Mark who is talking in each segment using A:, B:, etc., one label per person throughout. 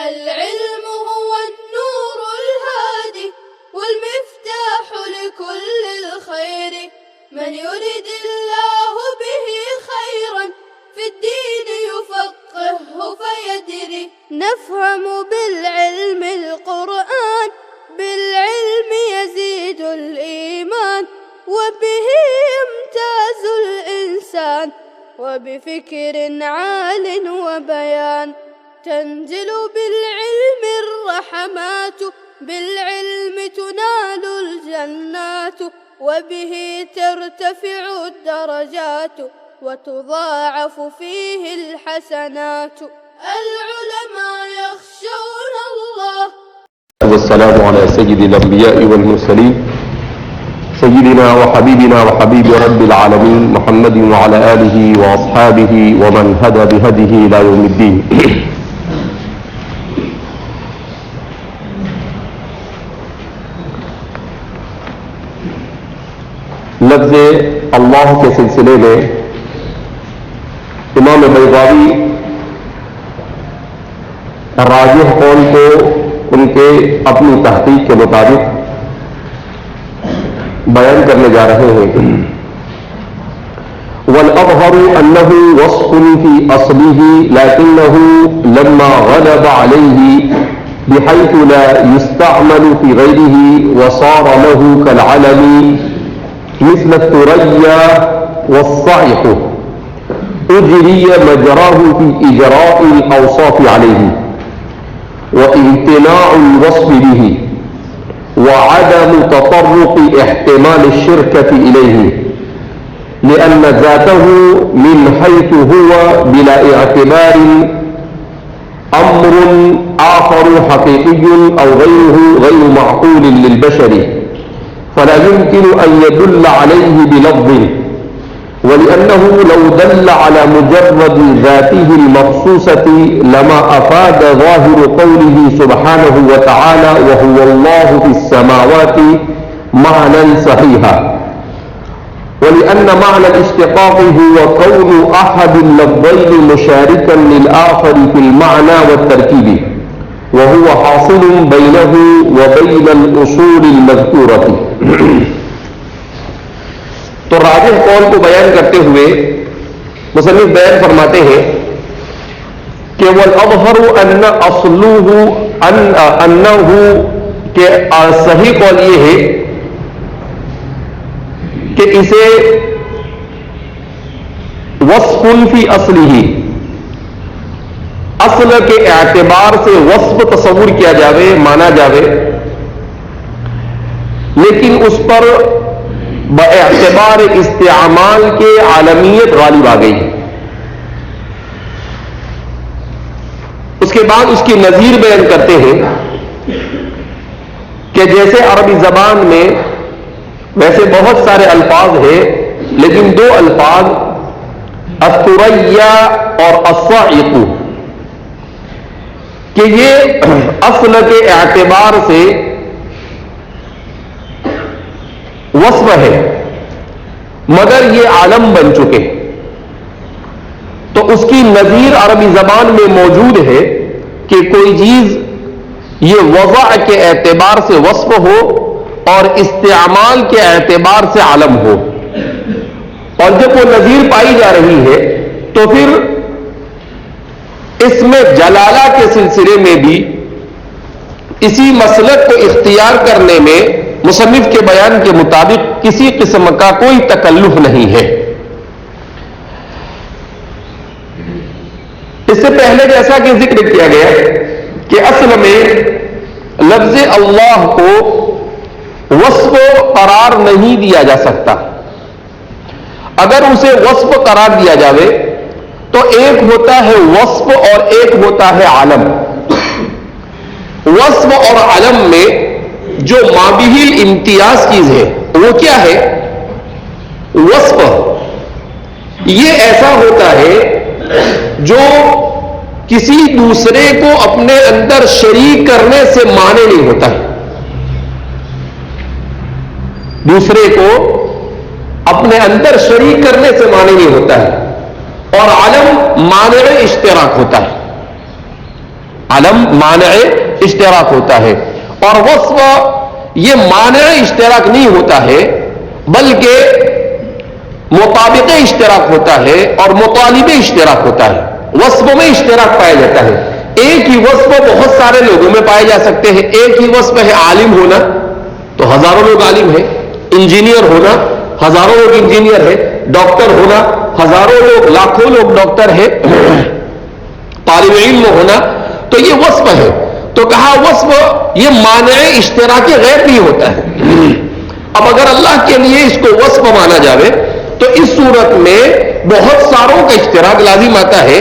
A: العلم هو النور الهادي والمفتاح لكل الخير، من يرد الله به خيرا في الدين يفقهه فيدري. نفهم بالعلم القرآن، بالعلم يزيد الإيمان، وبه يمتاز الإنسان، وبفكر عال وبيان. تنزل بالعلم الرحمات، بالعلم تنال الجنات، وبه ترتفع الدرجات، وتضاعف فيه الحسنات. العلماء يخشون الله.
B: والسلام على سيد الأنبياء والمرسلين سيدنا وحبيبنا وحبيب رب العالمين محمد وعلى آله وأصحابه ومن هدى بهديه إلى يوم الدين. لفظ اللہ کے سلسلے میں امام بیضاوی راجح قول کو ان کے اپنی تحقیق کے مطابق بیان کرنے جا رہے ہیں. والأظهر أنه وصف في أصله لكنه لما غلب عليه بحيث لا يستعمل في غيره وصار له كالعلم مثل الثريا والصعق أجري مجراه في إجراء الأوصاف عليه وامتناع الوصف به وعدم تطرق احتمال الشركة إليه لأن ذاته من حيث هو بلا اعتبار أمر آخر حقيقي أو غيره غير معقول للبشر فلا يمكن أن يدل عليه بلفظ، ولأنه لو دل على مجرد ذاته المخصوصة لما أفاد ظاهر قوله سبحانه وتعالى وهو الله في السماوات معنى صحيحا، ولأن معنى الاشتقاق هو كون أحد اللفظين مشاركا للآخر في المعنى والتركيب، وهو حاصل بينه وبين الأصول المذكورة. تو راجح قول کو بیان کرتے ہوئے مصنف بیان فرماتے ہیں کہ والأظهر أن أصله أنه کہ صحیح قول یہ ہے کہ اسے وصف فی اصلہ اصل کے اعتبار سے وصف تصور کیا جاوے، مانا جاوے، لیکن اس پر باعتبار استعمال کے عالمیت غالب آ گئی. اس کے بعد اس کی نظیر بیان کرتے ہیں کہ جیسے عربی زبان میں ویسے بہت سارے الفاظ ہیں، لیکن دو الفاظ الثریا اور الصاعق کہ یہ اصل کے اعتبار سے وصف ہے مگر یہ عالم بن چکے، تو اس کی نظیر عربی زبان میں موجود ہے کہ کوئی چیز یہ وضع کے اعتبار سے وصف ہو اور استعمال کے اعتبار سے عالم ہو، اور جب وہ نظیر پائی جا رہی ہے تو پھر اس میں جلالہ کے سلسلے میں بھی اسی مسلک کو اختیار کرنے میں مصنف کے بیان کے مطابق کسی قسم کا کوئی تکلف نہیں ہے. اس سے پہلے جیسا کہ ذکر کیا گیا کہ اصل میں لفظ اللہ کو وصف قرار نہیں دیا جا سکتا. اگر اسے وصف قرار دیا جاوے تو ایک ہوتا ہے وصف اور ایک ہوتا ہے عالم. وصف اور عالم میں جو مابہل امتیاز چیز ہے وہ کیا ہے؟ وصف یہ ایسا ہوتا ہے جو کسی دوسرے کو اپنے اندر شریک کرنے سے مانے نہیں ہوتا ہے. دوسرے کو اپنے اندر شریک کرنے سے مانے نہیں ہوتا ہے، اور عالم مانع اشتراک ہوتا ہے. علم مانع اشتراک ہوتا ہے، اور وصف یہ مانع اشتراک نہیں ہوتا ہے بلکہ مطابق اشتراک ہوتا ہے اور مطالب اشتراک ہوتا ہے۔ وصف میں اشتراک پایا جاتا ہے، ایک ہی وصف بہت سارے لوگوں میں پائے جا سکتے ہیں۔ ایک ہی وصف ہے عالم ہونا، تو ہزاروں لوگ عالم ہیں، انجینئر ہونا ہزاروں لوگ انجینئر ہے، ڈاکٹر ہونا ہزاروں لوگ لاکھوں لوگ ڈاکٹر ہے، طالب علم ہونا، تو یہ وصف ہے۔ تو کہا وصف یہ مانع اشتراک غیر نہیں ہوتا ہے۔ اب اگر اللہ کے لیے اس کو وصف مانا جاوے تو اس صورت میں بہت ساروں کا اشتراک لازم آتا ہے،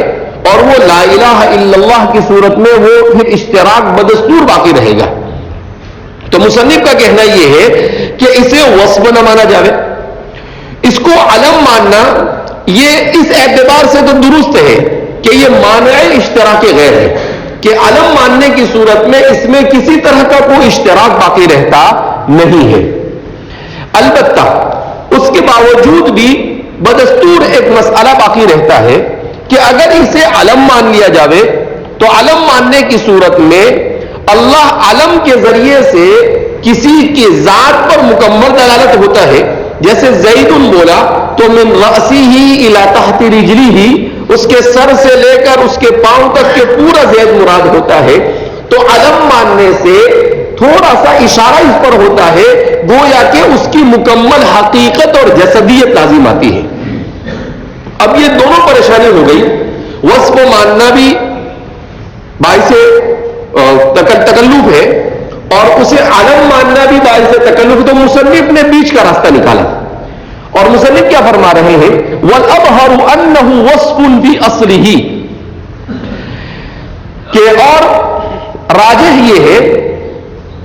B: اور وہ لا الہ الا اللہ کی صورت میں وہ پھر اشتراک بدستور باقی رہے گا۔ تو مصنف کا کہنا یہ ہے کہ اسے وصف نہ مانا جاوے، اس کو علم ماننا یہ اس اعتبار سے تو درست ہے کہ یہ مانع اشتراک غیر ہے، کہ علم ماننے کی صورت میں اس میں کسی طرح کا کوئی اشتراک باقی رہتا نہیں ہے۔ البتہ اس کے باوجود بھی بدستور ایک مسئلہ باقی رہتا ہے کہ اگر اسے علم مان لیا جاوے تو علم ماننے کی صورت میں اللہ علم کے ذریعے سے کسی کی ذات پر مکمل دلالت ہوتا ہے۔ جیسے زید بولا تو من رأسہ الی تحت رجلہ، اس کے سر سے لے کر اس کے پاؤں تک کے پورا زید مراد ہوتا ہے۔ تو علم ماننے سے تھوڑا سا اشارہ اس پر ہوتا ہے گویا کہ اس کی مکمل حقیقت اور جسدیت لازم آتی ہے۔ اب یہ دونوں پریشانی ہو گئی، وصف کو ماننا بھی باعث تکلف ہے اور اسے علم ماننا بھی باعث تکلف، تو مصنف نے بیچ کا راستہ نکالا، اور مصنف کیا فرما رہے ہیں؟ وَالْأَظْهَرُ أَنَّهُ وَصْفٌ بِأَصْلِهِ، کہ اور راجح یہ ہے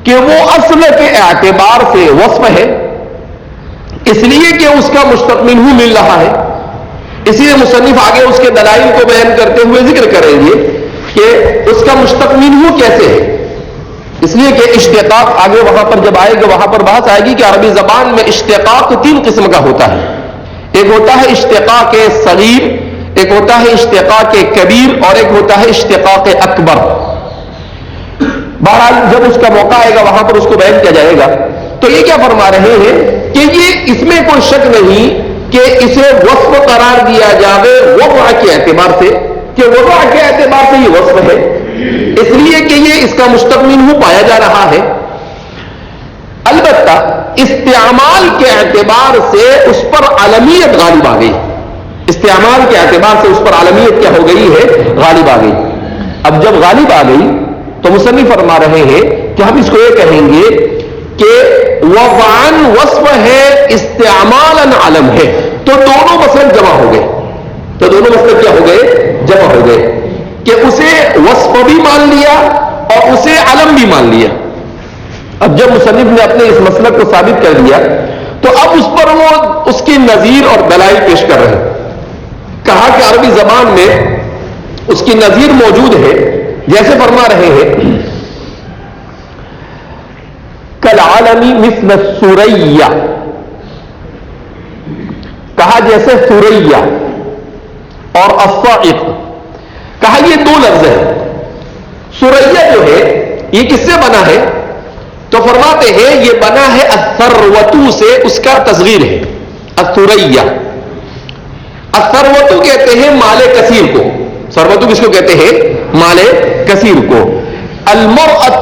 B: کہ وہ اصل کے اعتبار سے وصف ہے، اس لیے کہ اس کا مشتق منہ مل رہا ہے۔ اسی لیے مصنف آگے اس کے دلائل کو بیان کرتے ہوئے ذکر کریں گے کہ اس کا مشتق منہ کیسے ہے، اس لیے کہ اشتقاق آگے وہاں پر جب آئے گا وہاں پر بحث آئے گی کہ عربی زبان میں اشتقاق 3 قسم کا ہوتا ہے۔ ایک ہوتا ہے اشتقاق صغیر، ایک ہوتا ہے اشتقاق کبیر، اور ایک ہوتا ہے اشتقاق اکبر۔ بہرحال جب اس کا موقع آئے گا وہاں پر اس کو بیان کیا جائے گا۔ تو یہ کیا فرما رہے ہیں کہ یہ اس میں کوئی شک نہیں کہ اسے وصف قرار دیا جاوے وضع کے اعتبار سے، کہ وضع کے اعتبار سے یہ وصف ہے، اس لیے کہ یہ اس کا مشتق منہ پایا جا رہا ہے۔ البتہ استعمال کے اعتبار سے اس پر عالمیت غالب آ گئی، استعمال کے اعتبار سے اس پر عالمیت کیا ہو گئی ہے؟ غالب آ گئی۔ اب جب غالب آ گئی تو مصنف فرما رہے ہیں کہ ہم اس کو یہ کہیں گے کہ وضعاً وصف ہے، استعمالاً علم ہے، تو دونوں مسلک جمع ہو گئے، تو دونوں مسلک کیا ہو گئے؟ جمع ہو گئے، کہ اسے وصف بھی مان لیا اور اسے علم بھی مان لیا۔ اب جب مصنف نے اپنے اس مسلک کو ثابت کر دیا تو اب اس پر وہ اس کی نظیر اور دلائل پیش کر رہے ہیں۔ کہا کہ عربی زبان میں اس کی نظیر موجود ہے، جیسے فرما رہے ہیں کالعلم مثل الثریا، کہا جیسے ثریا اور الصاعق، کہا یہ 2 لفظ ہیں۔ ثریا جو ہے یہ کس سے بنا ہے؟ تو فرماتے ہیں یہ بنا ہے الثروۃ سے، اس کا تصغیر ہے الثریا۔ الثروۃ کہتے ہیں مال کثیر کو، ثروۃ کس کو کہتے ہیں؟ مال کثیر کو۔ المرأۃ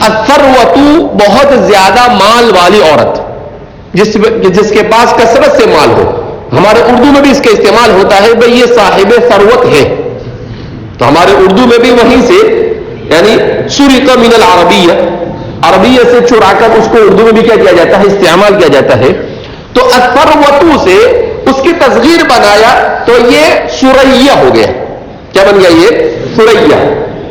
B: الثروۃ بہت زیادہ مال والی عورت، جس کے پاس کثرت سے مال ہو۔ ہمارے اردو میں بھی اس کا استعمال ہوتا ہے بھئی یہ صاحب ثروت ہے، تو ہمارے اردو میں بھی وہیں سے یعنی سرق من العربیہ، عربیہ سے چرا کر اس کو اردو میں بھی کیا کیا جاتا ہے؟ استعمال کیا جاتا ہے۔ تو الثروۃ سے اس کی تصغیر بنایا تو یہ ثریا ہو گیا۔ کیا بن گیا؟ یہ ثریا۔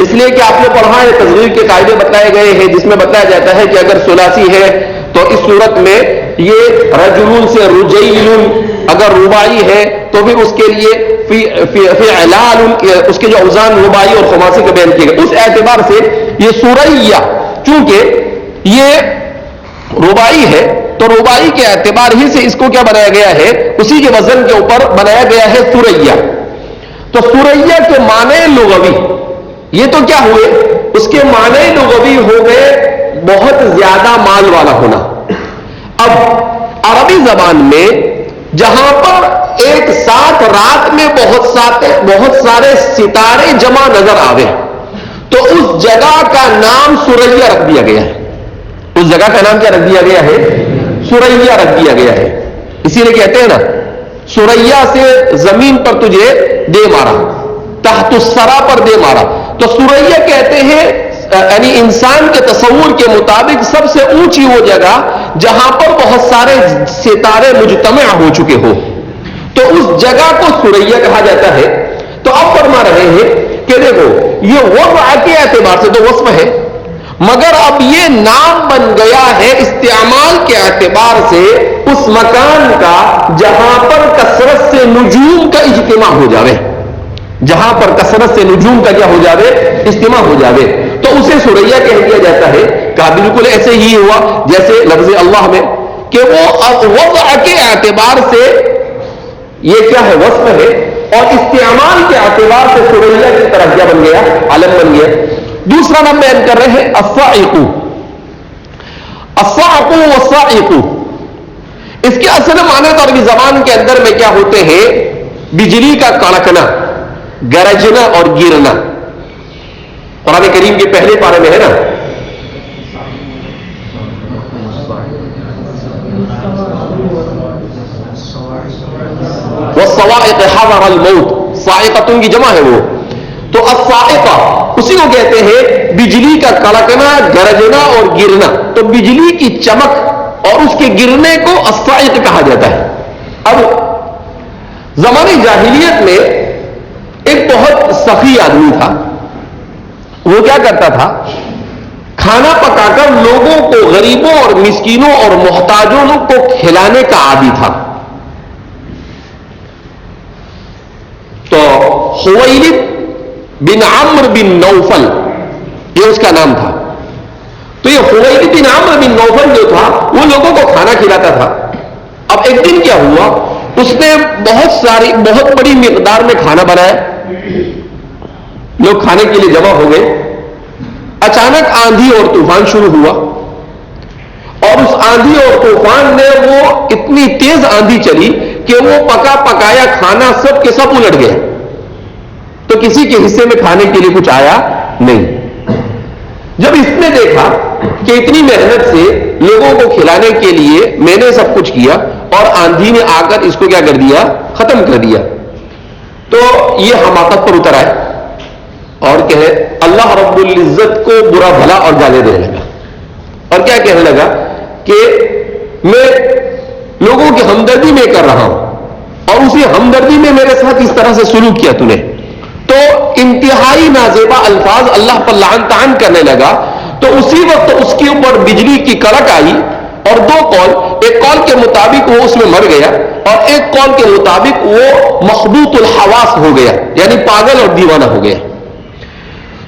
B: اس لیے کہ آپ نے پڑھا ہے تصغیر کے قاعدے بتائے گئے ہیں، جس میں بتایا جاتا ہے کہ اگر ثلاثی ہے تو اس صورت میں یہ رجل سے رجیل، اگر رباعی ہے تو پھر اس کے لیے فعلال، اس کے جو اوزان رباعی اور خماسی کا بیان کیے گئے، اس اعتبار سے یہ ثریا چونکہ یہ رباعی ہے تو رباعی کے اعتبار ہی سے اس کو کیا بنایا گیا ہے؟ اسی کے وزن کے اوپر بنایا گیا ہے ثریا۔ تو ثریا کے معنی لغوی یہ تو کیا ہوئے؟ اس کے معنی لغوی ہو گئے بہت زیادہ مال والا ہونا۔ اب عربی زبان میں جہاں پر ایک ساتھ رات میں بہت سارے ستارے جمع نظر آوے تو اس جگہ کا نام سریا رکھ دیا گیا ہے۔ اس جگہ کا نام کیا رکھ دیا گیا ہے؟ سریا رکھ دیا گیا ہے۔ اسی لیے کہتے ہیں نا، سریا سے زمین پر تجھے دے مارا، تحت السرا پر دے مارا۔ تو سریا کہتے ہیں یعنی انسان کے تصور کے مطابق سب سے اونچی وہ جگہ جہاں پر بہت سارے ستارے مجتمع ہو چکے ہو، تو اس جگہ کو سریا کہا جاتا ہے۔ تو اب فرما رہے ہیں کہ دیکھو یہ وضع کے اعتبار سے تو وصف ہے، مگر اب یہ نام بن گیا ہے استعمال کے اعتبار سے اس مکان کا جہاں پر کثرت سے نجوم کا اجتماع ہو جاوے، جہاں پر کثرت سے نجوم کا کیا ہو جاوے؟ اجتماع ہو جاوے، تو اسے سریا کہہ دیا جاتا ہے۔ کہا بالکل ایسے ہی ہوا جیسے لفظ اللہ میں کہ وہ وضع کے اعتبار سے یہ کیا ہے؟ وصف ہے، اور استعمال کے اعتبار سے سریا کی طرح کیا بن گیا؟ علم بن گیا۔ دوسرا نام بیان کر رہے ہیں الصاعق۔ الصاعق والصاعق اس کے اصل معنی تو عربی زبان کے اندر میں کیا ہوتے ہیں؟ بجلی کا کڑکنا، گرجنا اور گرنا۔ قرآن کریم کے پہلے پارے میں ہے نا، والصواعق حذر الموت، صاعقۃ کی جمع ہے وہ، تو الصاعقہ اسی کو کہتے ہیں بجلی کا کڑکنا، گرجنا اور گرنا۔ تو بجلی کی چمک اور اس کے گرنے کو الصاعق کہا جاتا ہے۔ اب زمانے جاہلیت میں ایک بہت سخی آدمی تھا، وہ کیا کرتا تھا؟ کھانا پکا کر لوگوں کو، غریبوں اور مسکینوں اور محتاجوں کو کھلانے کا عادی تھا۔ تو خویلد بن عمرو بن نوفل یہ اس کا نام تھا۔ تو یہ خویلد بن عمرو بن نوفل جو تھا وہ لوگوں کو کھانا کھلاتا تھا۔ اب ایک دن کیا ہوا، اس نے بہت بڑی مقدار میں کھانا بنایا، لوگ کھانے کے لیے جمع ہو گئے۔ اچانک آندھی اور طوفان شروع ہوا، اور اس آندھی اور طوفان نے وہ اتنی تیز آندھی چلی کہ وہ پکا پکایا کھانا سب کے سب الٹ گئے، تو کسی کے حصے میں کھانے کے لیے کچھ آیا نہیں۔ جب اس نے دیکھا کہ اتنی محنت سے لوگوں کو کھلانے کے لیے میں نے سب کچھ کیا اور آندھی نے آ کر اس کو کیا کر دیا؟ ختم کر دیا، تو یہ حماقت پر اتر آئے اور کہے اللہ رب العزت کو برا بھلا اور گالے دینے لگا، اور کیا کہنے لگا کہ میں لوگوں کی ہمدردی میں کر رہا ہوں اور اسی ہمدردی میں میرے ساتھ اس طرح سے سلوک کیا تو نے۔ تو انتہائی نازیبا الفاظ اللہ پر لعن طعن کرنے لگا۔ تو اسی وقت اس کے اوپر بجلی کی کڑک آئی اور دو قول، ایک قول کے مطابق وہ اس میں مر گیا اور ایک قول کے مطابق وہ مخبوط الحواس ہو گیا، یعنی پاگل اور دیوانہ ہو گیا۔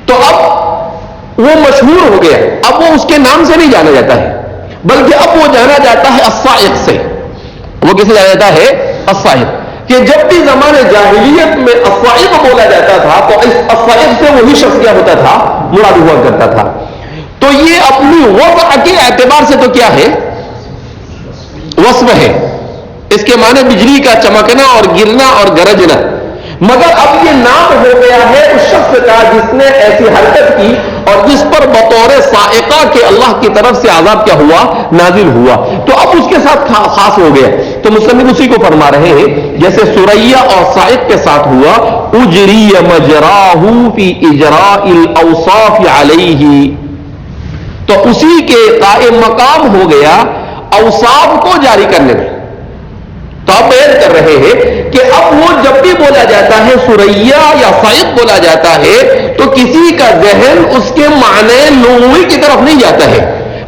B: تو اب وہ مشہور ہو گیا، اب وہ اس کے نام سے نہیں جانا جاتا ہے بلکہ اب وہ جانا جاتا ہے الصاعق سے۔ وہ کسے جانا جاتا ہے؟ الصاعق۔ کہ جب بھی زمانے جاہلیت میں الصاعق بولا جاتا تھا تو اس الصاعق سے وہی شخص کیا ہوتا تھا؟ مراد ہوا کرتا تھا۔ تو یہ اپنی وضع کے اعتبار سے تو کیا ہے؟ وصف ہے، اس کے معنی بجلی کا چمکنا اور گرنا اور گرجنا، مگر اب یہ نام ہو گیا ہے اس شخص کا جس نے ایسی حرکت کی اور جس پر بطور صاعقہ کے اللہ کی طرف سے عذاب کیا ہوا؟ نازل ہوا، تو اب اس کے ساتھ خاص ہو گیا۔ تو مصنف اسی کو فرما رہے ہیں جیسے سریا اور صاعق کے ساتھ ہوا، اجری مجراہ فی اجراء الاوصاف علیہ، تو اسی کے قائم مقام ہو گیا اوصاف کو جاری کرنے میں۔ تو آپ بیان کر رہے ہیں کہ اب وہ جب بھی بولا جاتا ہے سریا یا صاعق بولا جاتا ہے تو کسی کا ذہن اس کے معنی لغوی کی طرف نہیں جاتا ہے،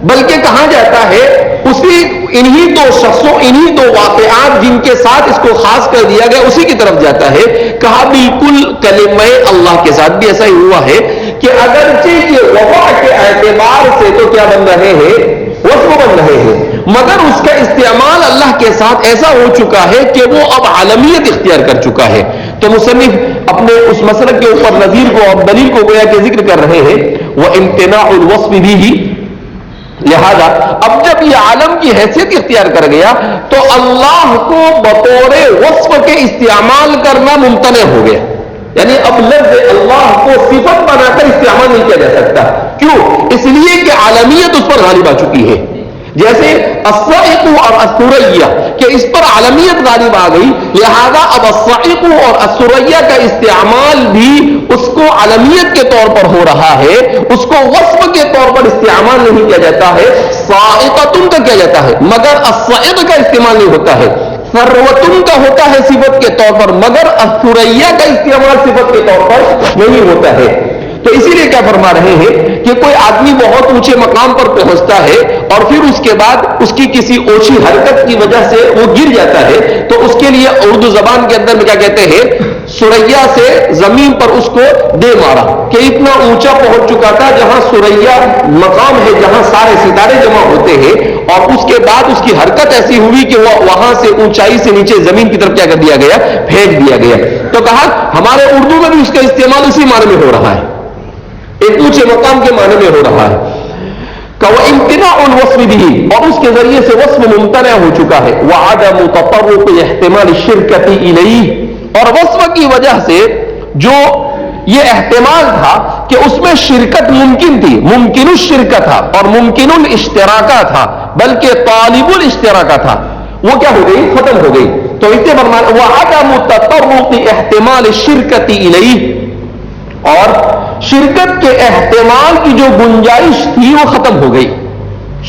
B: بلکہ کہاں جاتا ہے؟ اسی انہی دو شخصوں، انہی دو واقعات جن کے ساتھ اس کو خاص کر دیا گیا اسی کی طرف جاتا ہے۔ کہا بالکل کلمہ اللہ کے ساتھ بھی ایسا ہی ہوا ہے کہ اگرچہ یہ وضع کے اعتبار سے تو کیا بن رہے ہیں؟ وصف بن رہے ہیں، مگر اس کا استعمال اللہ کے ساتھ ایسا ہو چکا ہے کہ وہ اب عالمیت اختیار کر چکا ہے۔ تو مصنف اپنے اس مسلک کے اوپر نظیر کو اور دلیل کو گویا کہ ذکر کر رہے ہیں، وہ امتناع الوصف بھی، لہذا اب جب یہ عالم کی حیثیت اختیار کر گیا تو اللہ کو بطور وصف کے استعمال کرنا ممتنع ہو گیا، یعنی اب لفظ اللہ کو صفت بنا کر استعمال نہیں کیا جا سکتا. کیوں؟ اس لیے کہ عالمیت اس پر غالب آ چکی ہے. جیسے الصائق اور الثریا کہ اس پر عالمیت غالب آ گئی، لہذا اب الصائق اور الثریا کا استعمال بھی اس کو عالمیت کے طور پر ہو رہا ہے، اس کو وصف کے طور پر استعمال نہیں کیا جاتا ہے. صائقۃ کا کیا جاتا ہے مگر الصائق کا استعمال نہیں ہوتا ہے. ثروۃ کا ہوتا ہے صفت کے طور پر مگر الثریا کا استعمال صفت کے طور پر نہیں ہوتا ہے. تو اسی لیے کیا فرما رہے ہیں کہ کوئی آدمی بہت اونچے مقام پر پہنچتا ہے اور پھر اس کے بعد اس کی کسی اوچھی حرکت کی وجہ سے وہ گر جاتا ہے، تو اس کے لیے اردو زبان کے اندر میں کیا کہتے ہیں، سریا سے زمین پر اس کو دے مارا، کہ اتنا اونچا پہنچ چکا تھا جہاں سریا مقام ہے جہاں سارے ستارے جمع ہوتے ہیں، اور اس کے بعد اس کی حرکت ایسی ہوئی کہ وہ وہاں سے اونچائی سے نیچے زمین کی طرف کیا کر دیا گیا، پھینک دیا گیا. تو کہا ہمارے اردو میں بھی اس کا استعمال اسی معنی میں ہو رہا ہے، ایک اونچے مقام کے معنی میں ہو رہا ہے. امتناع الوصف بھی، اور اس کے ذریعے سے وصف ممتنع ہو چکا ہے. وعدم تطرق احتمال الشرکۃ الیہ، اور وصف کی وجہ سے جو یہ احتمال تھا کہ اس میں شرکت ممکن تھی، ممکن الشرکت تھا اور ممکن الاشتراکہ تھا، بلکہ طالب الاشتراکہ تھا، وہ کیا ہو گئی، ختم ہو گئی. تو اس سے فرمایا وعدم تطرق احتمال الشرکۃ الیہ، اور شرکت کے احتمال کی جو گنجائش تھی وہ ختم ہو گئی.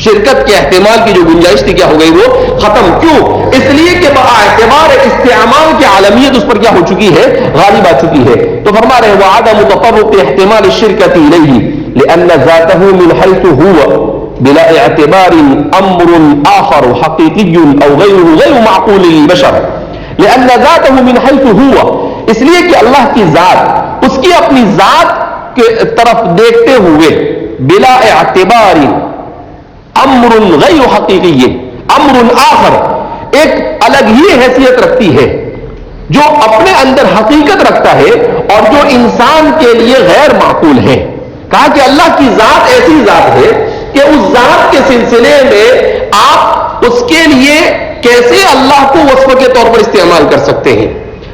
B: شرکت کے احتمال کی جو گنجائش تھی کیا ہو گئی، وہ ختم. کیوں؟ اس لیے کہ اعتبار استعمال کی عالمیت اس پر کیا ہو چکی ہے، غالب آ چکی ہے. تو فرما رہے وعدم تطرق احتمال الشرکۃ الیہ لان ذاته من حيث هو بلا اعتبار امر آخر حقیقی او غیر معقول للبشر. لان ذاته من حيث هو، اس لیے کہ اللہ کی ذات، اس کی اپنی ذات کے طرف دیکھتے ہوئے بلا اعتبار امر غیر حقیقی، امر آخر ایک الگ ہی حیثیت رکھتی ہے جو اپنے اندر حقیقت رکھتا ہے اور جو انسان کے لیے غیر معقول ہے. کہا کہ اللہ کی ذات ایسی ذات ہے کہ اس ذات کے سلسلے میں آپ اس کے لیے کیسے اللہ کو وصف کے طور پر استعمال کر سکتے ہیں.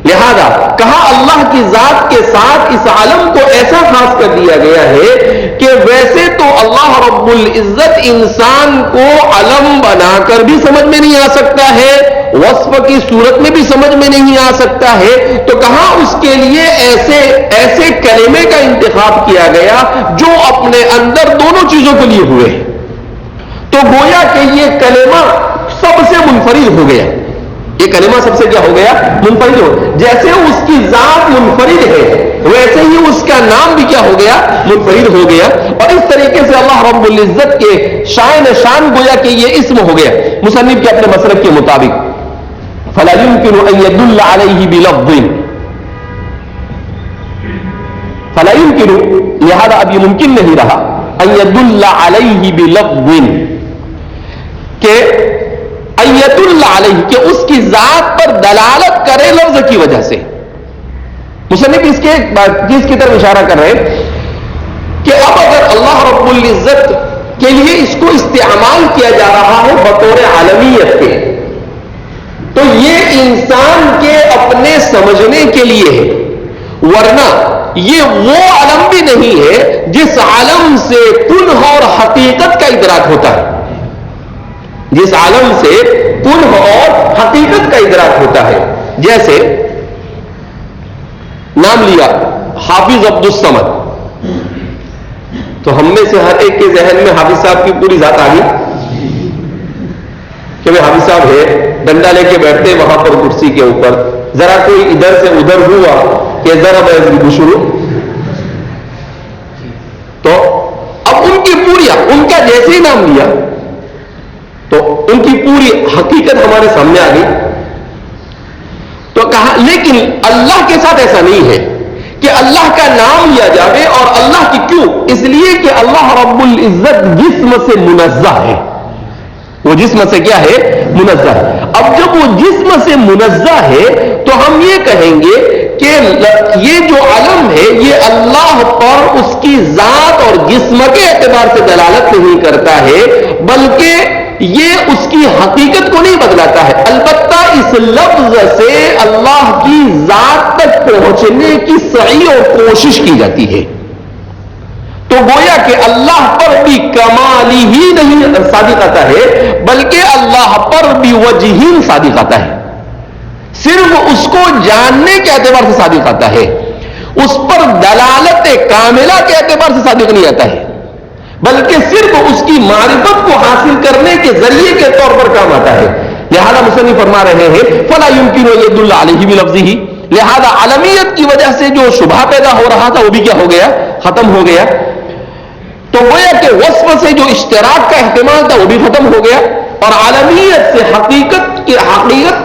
B: لہذا کہا اللہ کی ذات کے ساتھ اس عالم کو ایسا خاص کر دیا گیا ہے کہ ویسے تو اللہ رب العزت انسان کو علم بنا کر بھی سمجھ میں نہیں آ سکتا ہے، وصف کی صورت میں بھی سمجھ میں نہیں آ سکتا ہے، تو کہاں اس کے لیے ایسے کلمے کا انتخاب کیا گیا جو اپنے اندر دونوں چیزوں کے لیے ہوئے. تو گویا کہ یہ کلمہ سب سے منفرد ہو گیا، یہ کلمہ سب سے کیا ہو گیا، منفرد ہو. جیسے اس کی ذات منفرد ہے ویسے ہی اس کا نام بھی کیا ہو گیا، منفرد ہو گیا. اور اس طریقے سے اللہ رب العزت کے شان گویا کہ یہ اسم ہو گیا. مصنف کے اپنے مسلک کے مطابق فلا يمكن ان يدل عليه بلفظ، فلا يمكن، لہذا اب یہ ممکن نہیں رہا ان يدل عليه بلفظ، کہ ایت اللہ علیہ کہ اس کی ذات پر دلالت کرے لفظ کی وجہ سے. مصنف اس کے چیز کی طرف اشارہ کر رہے کہ اب اگر اللہ رب العزت کے لیے اس کو استعمال کیا جا رہا ہے بطور عالمیت کے، تو یہ انسان کے اپنے سمجھنے کے لیے ہے، ورنہ یہ وہ عالم بھی نہیں ہے جس عالم سے کنہ اور حقیقت کا ادراک ہوتا ہے، جس عالم سے کنہ اور حقیقت کا ادراک ہوتا ہے. جیسے نام لیا حافظ عبد الصمد، تو ہم میں سے ہر ایک کے ذہن میں حافظ صاحب کی پوری ذات آ گئی کہ وہ حافظ صاحب ہے، ڈنڈا لے کے بیٹھتے وہاں پر کرسی کے اوپر، ذرا کوئی ادھر سے ادھر ہوا کہ ذرا میں شروع. تو اب ان کی پوری، ان کا جیسے ہی نام لیا تو ان کی پوری حقیقت ہمارے سامنے آ گئی. تو کہا لیکن اللہ کے ساتھ ایسا نہیں ہے کہ اللہ کا نام لیا جائے. اور اللہ کی کیوں؟ اس لیے کہ اللہ رب العزت جسم سے منزہ ہے، وہ جسم سے کیا ہے، منزہ ہے. اب جب وہ جسم سے منزہ ہے تو ہم یہ کہیں گے کہ یہ جو علم ہے یہ اللہ پر اس کی ذات اور جسم کے اعتبار سے دلالت نہیں کرتا ہے، بلکہ یہ اس کی حقیقت کو نہیں بدلاتا ہے، البتہ اس لفظ سے اللہ کی ذات تک پہنچنے کی سعی اور کوشش کی جاتی ہے۔ تو گویا کہ اللہ پر بھی کمالی ہی نہیں صادق آتا ہے، بلکہ اللہ پر بھی وجہین صادق آتا ہے، صرف اس کو جاننے کے اعتبار سے صادق آتا ہے، اس پر دلالت کاملہ کے اعتبار سے صادق نہیں آتا ہے، بلکہ صرف اس کی معرفت کو حاصل کرنے کے ذریعے کے طور پر کام آتا ہے۔ لہذا مصنف فرما رہے ہیں فلا يمكن ان يدل عليه بلفظه، لہذا عالمیت کی وجہ سے جو شبہ پیدا ہو رہا تھا وہ بھی کیا ہو گیا؟ ختم ہو گیا۔ تو گویا کہ وصف سے جو اشتراک کا احتمال تھا وہ بھی ختم ہو گیا، اور عالمیت سے حقیقت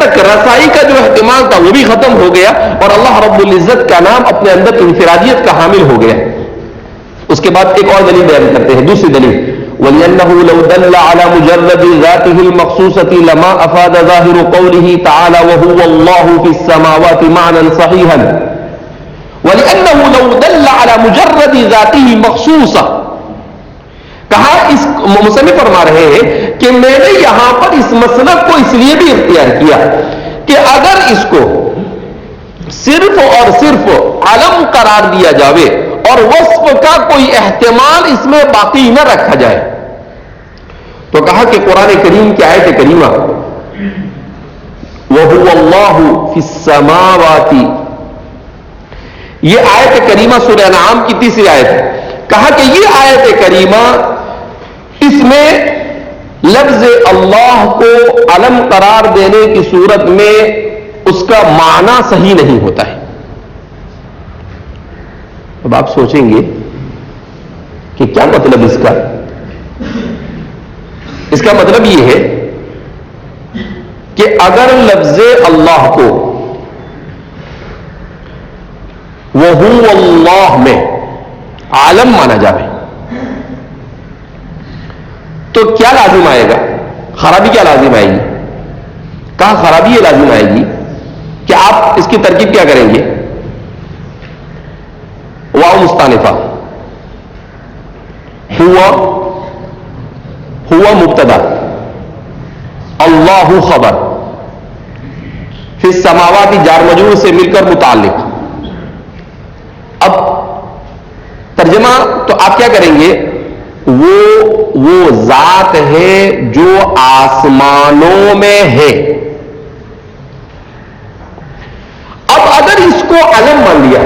B: تک رسائی کا جو احتمال تھا وہ بھی ختم ہو گیا، اور اللہ رب العزت کا نام اپنے اندر انفرادیت کا حامل ہو گیا۔ اس کے بعد ایک اور دلیل بیان کرتے ہیں، دوسری دلیل وَلِأَنَّهُ لَوْ دَلَّ عَلَى مُجَرَّدِ ذَاتِهِ الْمَخْصُوصَةِ لَمَا أَفَادَ ظَاهِرُ قَوْلِهِ تَعَالَى وَهُوَ اللَّهُ فِي السَّمَاوَاتِ مَعْنًا صَحِيحًا وَلِأَنَّهُ لَوْ دَلَّ عَلَى مُجَرَّدِ ذَاتِهِ مَخْصُوصًا، کہا اس مصنف فرما رہے ہیں کہ میں نے یہاں پر اس مسلک کو اس لیے بھی اختیار کیا کہ اگر اس کو صرف اور صرف علم قرار دیا جاوے اور وصف کا کوئی احتمال اس میں باقی نہ رکھا جائے، تو کہا کہ قرآن کریم کی آیت کریمہ وَهُوَ اللَّهُ فِي السَّمَاوَاتِ، یہ آیت کریمہ سورہ انعام کی تیسری آیت ہے، کہا کہ یہ آیت کریمہ اس میں لفظ اللہ کو علم قرار دینے کی صورت میں اس کا معنی صحیح نہیں ہوتا ہے۔ اب آپ سوچیں گے کہ کیا مطلب اس کا مطلب یہ ہے کہ اگر لفظ اللہ کو وَهُوَ اللَّهُ میں عالم مانا جائے تو کیا لازم آئے گا؟ خرابی کیا لازم آئے گی؟ کہاں خرابی یہ لازم آئے گی کہ آپ اس کی ترکیب کیا کریں گے؟ واو مستانفہ، ہوا مبتدا، اللہ خبر، فی السماوات جار مجرور سے مل کر متعلق۔ اب ترجمہ تو آپ کیا کریں گے؟ وہ ذات ہے جو آسمانوں میں ہے۔ اب اگر اس کو علم مان لیا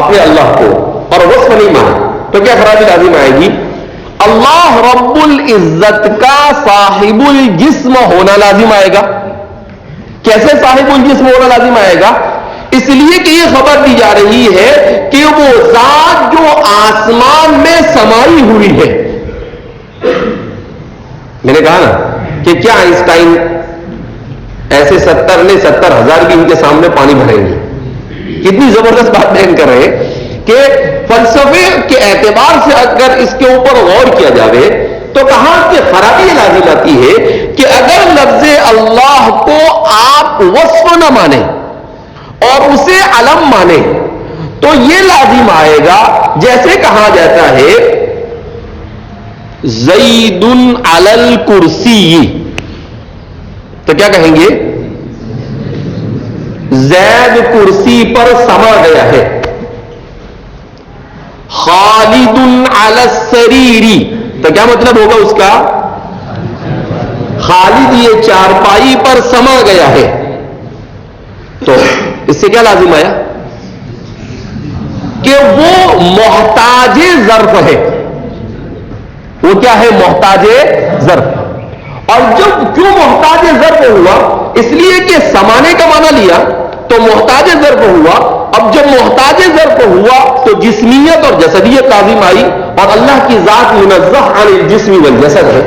B: اپنے اللہ کو اور وصف نہیں مانا تو کیا خرابی لازم آئے گی؟ اللہ رب العزت کا صاحب الجسم ہونا لازم آئے گا۔ کیسے صاحب الجسم ہونا لازم آئے گا؟ اس لیے کہ یہ خبر دی جا رہی ہے کہ وہ ذات جو آسمان میں سمائی ہوئی ہے۔ میں نے کہا نا کہ کیا آئنسٹائن ایسے 70,000 بھی ان کے سامنے پانی بھریں گے؟ کتنی زبردست بات بیان کر رہے ہیں کہ فلسفے کے اعتبار سے اگر اس کے اوپر غور کیا جاوے تو کہاں کہ خرابی یہ لازم آتی ہے کہ اگر لفظ اللہ کو آپ وصف نہ مانیں اور اسے علم مانیں تو یہ لازم آئے گا جیسے کہا جاتا ہے زید علی الکرسی، تو کیا کہیں گے؟ زید کرسی پر سما گیا ہے۔ خالد علی السریر، تو کیا مطلب ہوگا اس کا؟ خالد یہ چارپائی پر سما گیا ہے۔ تو اس سے کیا لازم آیا کہ وہ محتاج ظرف ہے۔ وہ کیا ہے؟ محتاج ظرف۔ اور جب کیوں محتاج ظرف ہوا؟ اس لیے کہ سمانے کا معنی لیا تو محتاج ظرف ہوا۔ اب جب محتاج ظرف ہوا تو جسمیت اور جسدیت لازم آئی، اور اللہ کی ذات منزہ عن الجسم والجسد ہے۔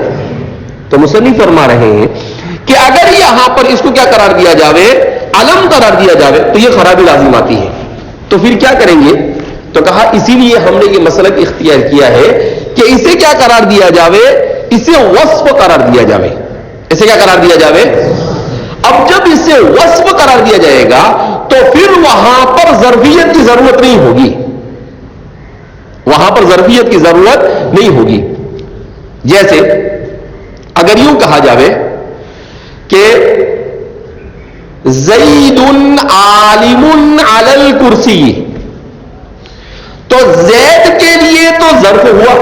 B: تو مصنف فرما رہے ہیں کہ اگر یہاں پر اس کو کیا قرار دیا جاوے؟ علم قرار دیا جاوے تو یہ خرابی لازم آتی ہے۔ تو پھر کیا کریں گے؟ تو کہا اسی لیے ہم نے یہ مسلک اختیار کیا ہے کہ اسے کیا قرار دیا جاوے؟ اسے وصف قرار دیا جاوے۔ اسے کیا قرار دیا جاوے؟ اب جب اسے وصف قرار دیا جائے گا تو تو پھر وہاں پر ظرفیت کی ضرورت نہیں ہوگی، وہاں پر ظرفیت کی ضرورت نہیں ہوگی. جیسے اگر یوں کہا جاوے کہ زید عالم علی الکرسی، تو زید کے لیے تو ظرف ہوا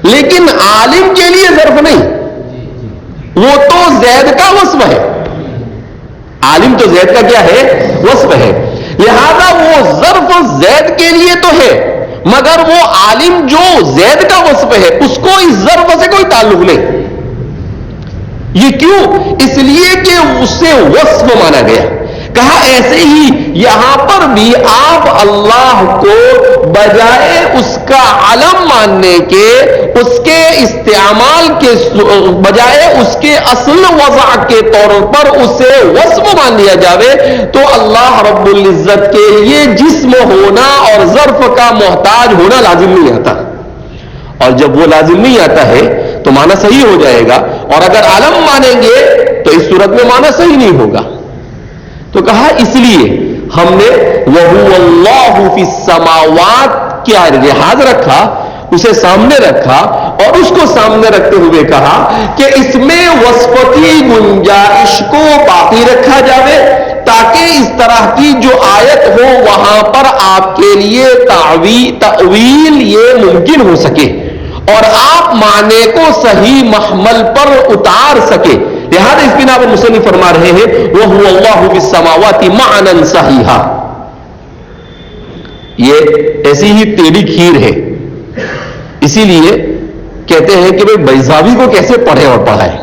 B: لیکن عالم کے لیے ظرف نہیں، وہ تو زید کا وصف ہے. عالم تو زید کا کیا ہے؟ وصف ہے. لہذا وہ ظرف زید کے لیے تو ہے مگر وہ عالم جو زید کا وصف ہے اس کو اس ظرف سے کوئی تعلق نہیں. یہ کیوں؟ اس لیے کہ اس سے وصف مانا گیا. کہا ایسے ہی یہاں پر بھی آپ اللہ کو بجائے اس کا علم ماننے کے، اس کے استعمال کے بجائے اس کے اصل وضع کے طور پر اسے وصف مان لیا جاوے تو اللہ رب العزت کے لیے جسم ہونا اور ظرف کا محتاج ہونا لازم نہیں آتا. اور جب وہ لازم نہیں آتا ہے تو معنی صحیح ہو جائے گا، اور اگر عالم مانیں گے تو اس صورت میں معنی صحیح نہیں ہوگا. تو کہا اس لیے ہم نے وَهُوَ اللَّهُ فِي السَّمَاوَاتِ کیا لحاظ رکھا، اسے سامنے رکھا اور اس کو سامنے رکھتے ہوئے کہا کہ اس میں وصف کی گنجائش کو باقی رکھا جاوے تاکہ اس طرح کی جو آیت ہو وہاں پر آپ کے لیے تأویل یہ ممکن ہو سکے اور آپ معنی کو صحیح محمل پر اتار سکے. لہذا اس بنا پر مصنف فرما رہے ہیں وَهُوَ اللَّهُ فِي السَّمَاوَاتِ مَعْنًا صَحِيحًا. یہ ایسی ہی تیری کھیر ہے، اسی لیے کہتے ہیں کہ بھئی بیضاوی کو کیسے پڑھے اور پڑھائے.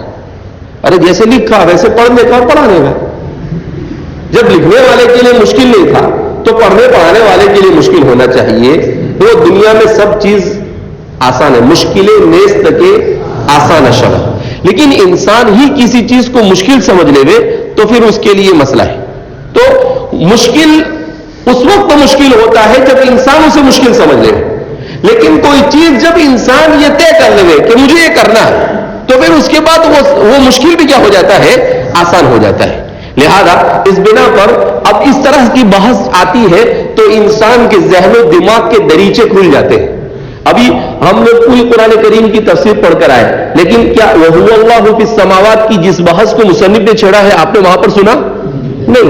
B: ارے جیسے لکھا ویسے پڑھنے کا اور پڑھانے کا. جب لکھنے والے کے لیے مشکل نہیں تھا تو پڑھنے پڑھانے والے کے لیے مشکل ہونا چاہیے. وہ دنیا میں سب چیز آسان ہے، مشکلیں نیست کے آسان شرح، لیکن انسان ہی کسی چیز کو مشکل سمجھ لے تو پھر اس کے لیے مسئلہ ہے. تو مشکل اس وقت مشکل ہوتا ہے جب انسان اسے مشکل سمجھ لے، لیکن کوئی چیز جب انسان یہ طے کر لے کہ مجھے یہ کرنا ہے تو پھر اس کے بعد وہ مشکل بھی کیا ہو جاتا ہے؟ آسان ہو جاتا ہے. لہذا اس بنا پر اب اس طرح کی بحث آتی ہے تو انسان کے ذہن و دماغ کے دریچے کھل جاتے ہیں. ابھی ہم لوگ پوری قرآن کریم کی تفسیر پڑھ کر آئے، لیکن کیا وَهُوَ اللَّهُ فِي السَّمَاوَاتِ کی جس بحث کو مصنف نے چھیڑا ہے آپ نے وہاں پر سنا نہیں،